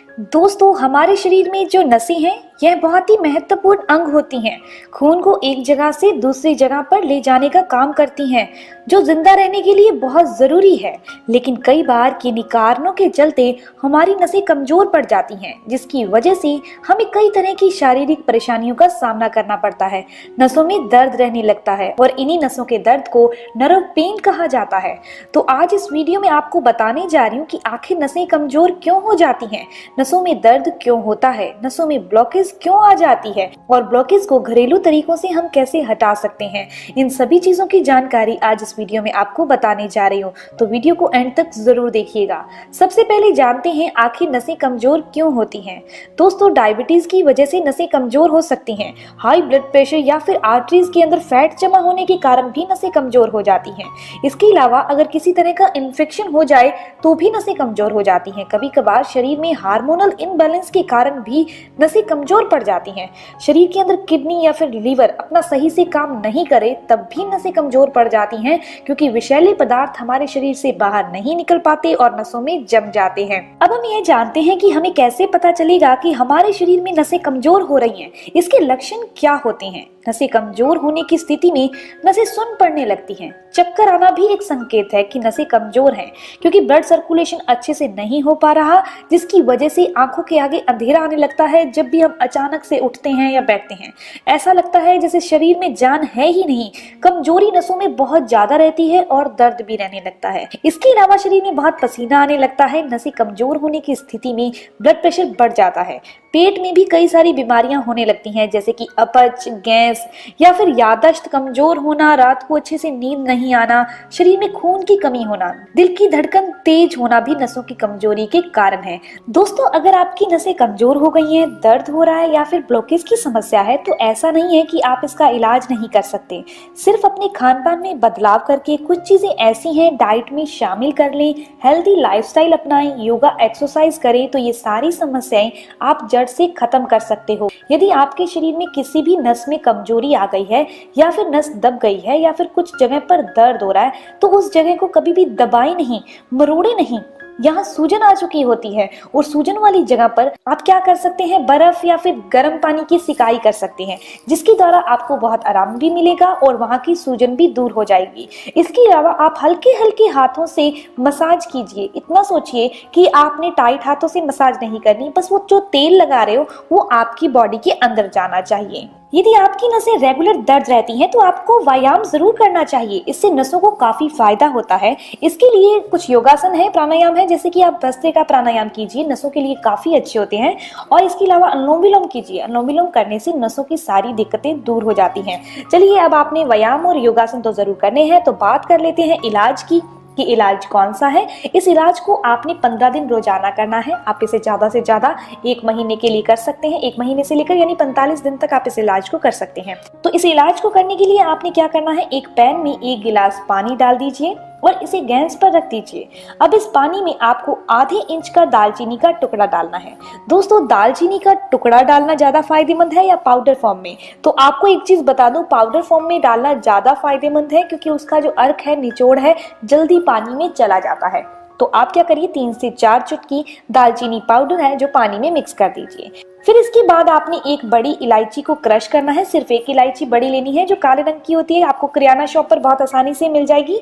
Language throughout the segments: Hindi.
दोस्तों, हमारे शरीर में जो नसें हैं यह बहुत ही महत्वपूर्ण अंग होती हैं। खून को एक जगह से दूसरी जगह पर ले जाने का काम करती हैं, जो जिंदा रहने के लिए बहुत जरूरी है। लेकिन कई बार किन्हीं कारणों के चलते हमारी नसें कमजोर पड़ जाती हैं, जिसकी वजह से हमें कई तरह की शारीरिक परेशानियों का सामना करना पड़ता है। नसों में दर्द रहने लगता है और इन्हीं नसों के दर्द को नर्व पेन कहा जाता है। तो आज इस वीडियो में आपको बताने जा रही हूँ कि आखिर नसें कमजोर क्यों हो जाती हैं, नसों में दर्द क्यों होता है, नसों में ब्लॉकेज क्यों आ जाती है और ब्लॉकेज को घरेलू तरीकों से हम कैसे हटा सकते हैं। इन सभी चीजों की जानकारी आज इस वीडियो में आपको बताने जा रही हूँ, तो वीडियो को एंड तक जरूर देखिएगा। सबसे पहले जानते हैं आखिर नसें कमजोर क्यों होती हैं। दोस्तों, डायबिटीज की वजह से नसें कमजोर हो सकती हैं। हाई ब्लड प्रेशर या फिर आर्टरीज के अंदर फैट जमा होने के कारण भी नसें कमजोर हो जाती हैं। इसके अलावा अगर किसी तरह का इन्फेक्शन हो जाए तो भी नसें कमजोर हो जाती हैं। कभी कभार शरीर में हार्मोनल इनबैलेंस के कारण भी नसें कमजोर पड़ जाती हैं। शरीर के अंदर किडनी या फिर लीवर अपना सही से काम नहीं करे तब भी नसें कमजोर पड़ जाती हैं, क्योंकि विषैले पदार्थ हमारे शरीर से बाहर नहीं निकल पाते और नसों में जम जाते हैं। अब हम ये जानते हैं कि हमें कैसे पता चलेगा कि हमारे शरीर में नसें कमजोर हो रही हैं। इसके लक्षण क्या होते हैं। नसें कमजोर होने की स्थिति में नसें सुन्न पड़ने लगती हैं। चक्कर आना भी एक संकेत है कि नसें कमजोर हैं, क्योंकि ब्लड सर्कुलेशन अच्छे से नहीं हो पा रहा, जिसकी वजह से आंखों के आगे अंधेरा आने लगता है। जब भी हम अचानक से उठते हैं या बैठते हैं, ऐसा लगता है जैसे शरीर में जान है ही नहीं। कमजोरी नसों में बहुत ज्यादा रहती है और दर्द भी रहने लगता है। इसके अलावा शरीर में बहुत पसीना आने लगता है। नसें कमजोर होने की स्थिति में ब्लड प्रेशर बढ़ जाता है। पेट में भी कई सारी बीमारियां होने लगती हैं, जैसे कि अपच, गैस या फिर याददाश्त कमजोर होना, रात को अच्छे से नींद नहीं आना, शरीर में खून की कमी होना, दिल की धड़कन तेज होना भी नसों की कमजोरी के कारण है। दोस्तों, अगर आपकी नसें कमजोर हो गई हैं, दर्द हो रहा है या फिर ब्लॉकेज की समस्या है, तो ऐसा नहीं है कि आप इसका इलाज नहीं कर सकते। सिर्फ अपने खान पान में बदलाव करके कुछ चीजें ऐसी हैं डाइट में शामिल कर लें, हेल्दी लाइफस्टाइल अपनाएं, योगा एक्सरसाइज करें, तो ये सारी समस्याएं आप जड़ से खत्म कर सकते हो। यदि आपके शरीर में किसी भी नस में कमजोरी आ गई है या फिर नस दब गई है या फिर कुछ जगह पर दर्द हो रहा है, तो उस जगह को कभी भी दबाएं नहीं, मरोड़े नहीं। यहाँ सूजन आ चुकी होती है और सूजन वाली जगह पर आप क्या कर सकते हैं, बर्फ या फिर गर्म पानी की सिकाई कर सकते हैं, जिसके द्वारा आपको बहुत आराम भी मिलेगा और वहाँ की सूजन भी दूर हो जाएगी। इसके अलावा आप हल्के हल्के हाथों से मसाज कीजिए। इतना सोचिए कि आपने टाइट हाथों से मसाज नहीं करनी, बस वो जो तेल लगा रहे हो वो आपकी बॉडी के अंदर जाना चाहिए। यदि आपकी नसें रेगुलर दर्द रहती हैं तो आपको व्यायाम जरूर करना चाहिए। इससे नसों को काफी फायदा होता है। इसके लिए कुछ योगासन है, प्राणायाम है, जैसे कि आप भस्त्रिका प्राणायाम कीजिए, नसों के लिए काफी अच्छे होते हैं। और इसके अलावा अनुलोम विलोम कीजिए। अनुलोम विलोम करने से नसों की सारी दिक्कतें दूर हो जाती हैं। चलिए, अब आपने व्यायाम और योगासन तो जरूर करने हैं, तो बात कर लेते हैं इलाज की कि इलाज कौन सा है। इस इलाज को आपने 15 दिन रोजाना करना है। आप इसे ज्यादा से ज्यादा 1 महीने के लिए कर सकते हैं। 1 महीने से लेकर यानी 45 दिन तक आप इस इलाज को कर सकते हैं। तो इस इलाज को करने के लिए आपने क्या करना है, एक पैन में 1 गिलास पानी डाल दीजिए और इसे गैस पर रख दीजिए। अब इस पानी में आपको आधे इंच का दालचीनी का टुकड़ा डालना है। दोस्तों, दालचीनी का टुकड़ा डालना ज्यादा फायदेमंद है या पाउडर फॉर्म में? तो आपको एक चीज बता दूं, पाउडर फॉर्म में डालना ज्यादा फायदेमंद है, क्योंकि उसका जो अर्क है, निचोड़ है, जल्दी पानी में चला जाता है। तो आप क्या करिए, 3 से 4 चुटकी दालचीनी पाउडर है जो पानी में मिक्स कर दीजिए। फिर इसके बाद आपने एक बड़ी इलायची को क्रश करना है। सिर्फ एक इलायची बड़ी लेनी है जो काले रंग की होती है, आपको किराना शॉप पर बहुत आसानी से मिल जाएगी।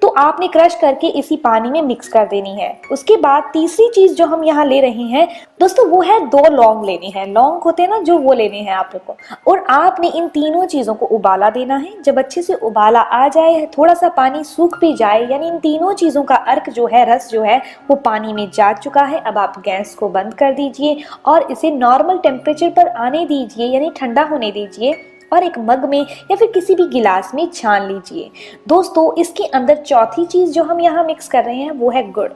तो आपने क्रश करके इसी पानी में मिक्स कर देनी है। उसके बाद तीसरी चीज जो हम यहाँ ले रहे हैं दोस्तों, वो है 2 लौंग लेने हैं। लौंग होते हैं ना, जो वो लेने हैं आप लोग को। और आपने इन तीनों चीजों को उबाला देना है। जब अच्छे से उबाला आ जाए, थोड़ा सा पानी सूख भी जाए, यानी इन तीनों चीजों का अर्क जो है, रस जो है, वो पानी में जा चुका है। अब आप गैस को बंद कर दीजिए और इसे नॉर्मल टेम्परेचर पर आने दीजिए, यानी ठंडा होने दीजिए, और एक मग में या फिर किसी भी गिलास में छान लीजिए। दोस्तों, इसके अंदर चौथी चीज जो हम यहाँ मिक्स कर रहे हैं वो है गुड़।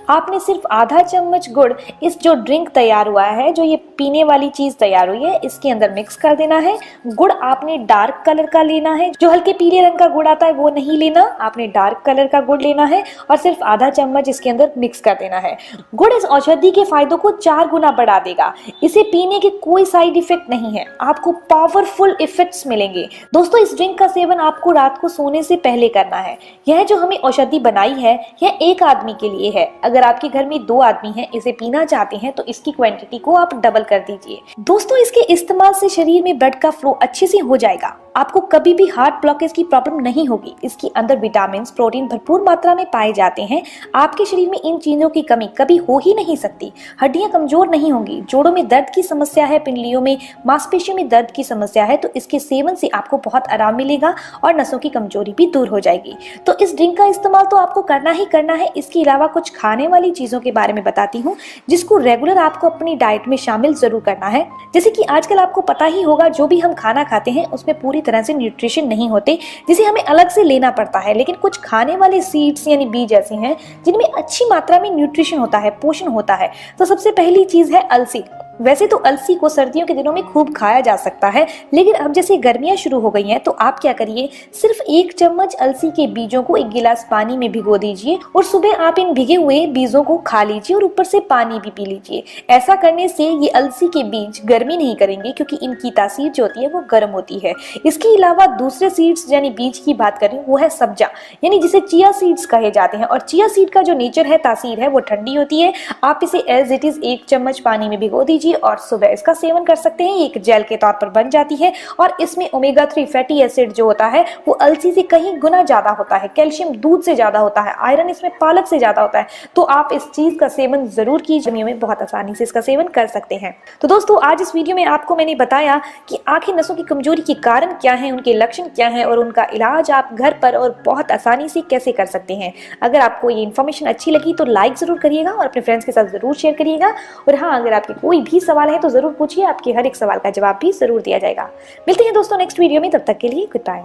आपने सिर्फ आधा चम्मच गुड़ इस जो ड्रिंक तैयार हुआ है, जो ये पीने वाली चीज तैयार हुई है, इसके अंदर मिक्स कर देना है। गुड़ आपने डार्क कलर का लेना है, जो हल्के पीले रंग का गुड़ आता है वो नहीं लेना, आपने डार्क कलर का गुड़ लेना है और सिर्फ आधा चम्मच इसके अंदर मिक्स कर देना है। गुड़ इस औषधि के फायदों को 4 गुना बढ़ा देगा। इसे पीने के कोई साइड इफेक्ट नहीं है, आपको पावरफुल इफेक्ट्स मिलेंगे। दोस्तों, इस ड्रिंक का सेवन आपको रात को सोने से पहले करना है। यह जो हमें औषधि बनाई है, यह एक आदमी के लिए है। अगर आपके घर में 2 आदमी हैं, इसे पीना चाहते हैं तो इसकी क्वांटिटी को आप डबल कर दीजिए। दोस्तों, इसके इस्तेमाल से शरीर में ब्लड का फ्लो अच्छे से हो जाएगा। आपको कभी भी हार्ट ब्लॉकेज की प्रॉब्लम नहीं होगी। इसके अंदर विटामिन, प्रोटीन भरपूर मात्रा में पाए जाते हैं। आपके शरीर में इन चीजों की कमी कभी हो ही नहीं सकती। हड्डियां कमजोर नहीं होंगी। जोड़ों में दर्द की समस्या है, पिंडलियों में, मांसपेशियों में दर्द की समस्या है, तो इसके सेवन से आपको बहुत आराम मिलेगा और नसों की कमजोरी भी दूर हो जाएगी। तो इस ड्रिंक का इस्तेमाल तो आपको करना ही करना है। इसके अलावा कुछ खाने वाली चीजों के बारे में बताती हूँ जिसको रेगुलर आपको अपनी डाइट में शामिल जरूर करना है। जैसे कि आजकल आपको पता ही होगा, जो भी हम खाना खाते हैं उसमें पूरी तरह से न्यूट्रिशन नहीं होते, जिसे हमें अलग से लेना पड़ता है। लेकिन कुछ खाने वाले सीड्स यानी बीज ऐसे हैं जिनमें अच्छी मात्रा में न्यूट्रिशन होता है, पोषण होता है। तो सबसे पहली चीज है अलसी। वैसे तो अलसी को सर्दियों के दिनों में खूब खाया जा सकता है, लेकिन अब जैसे गर्मियां शुरू हो गई हैं तो आप क्या करिए, सिर्फ 1 चम्मच अलसी के बीजों को 1 गिलास पानी में भिगो दीजिए और सुबह आप इन भिगे हुए बीजों को खा लीजिए और ऊपर से पानी भी पी लीजिए। ऐसा करने से ये अलसी के बीज गर्मी नहीं करेंगे, क्योंकि इनकी तासीर जो होती है वो गर्म होती है। इसके अलावा दूसरे सीड्स यानी बीज की बात करें, वो है सब्जा, यानी जिसे चिया सीड्स कहे जाते हैं। और चिया सीड का जो नेचर है, तासीर है, वो ठंडी होती है। आप इसे एज इट इज 1 चम्मच पानी में भिगो दीजिए और सुबह इसका सेवन कर सकते हैं। एक जेल के तौर पर बन जाती है और इसमें ओमेगा 3 फैटी एसिड जो होता है वो अलसी से कहीं गुना ज्यादा होता है। कैल्शियम दूध से ज्यादा होता है, आयरन इसमें पालक से ज्यादा होता है। तो आप इस चीज का सेवन जरूर कीजिए, गर्मियों में बहुत आसानी से इसका सेवन कर सकते हैं। तो दोस्तों, आज इस वीडियो में आपको मैंने बताया कि आंखें नसों की कमजोरी के कारण क्या है, उनके लक्षण क्या है और उनका इलाज आप घर पर और बहुत आसानी से कैसे कर सकते हैं। अगर आपको ये इन्फॉर्मेशन अच्छी लगी तो लाइक जरूर करिएगा और अपने फ्रेंड्स के साथ जरूर शेयर करिएगा। और हाँ, अगर आपके कोई भी सवाल है तो जरूर पूछिए, आपके हर एक सवाल का जवाब भी जरूर दिया जाएगा। मिलते हैं दोस्तों नेक्स्ट वीडियो में, तब तक के लिए गुड बाय।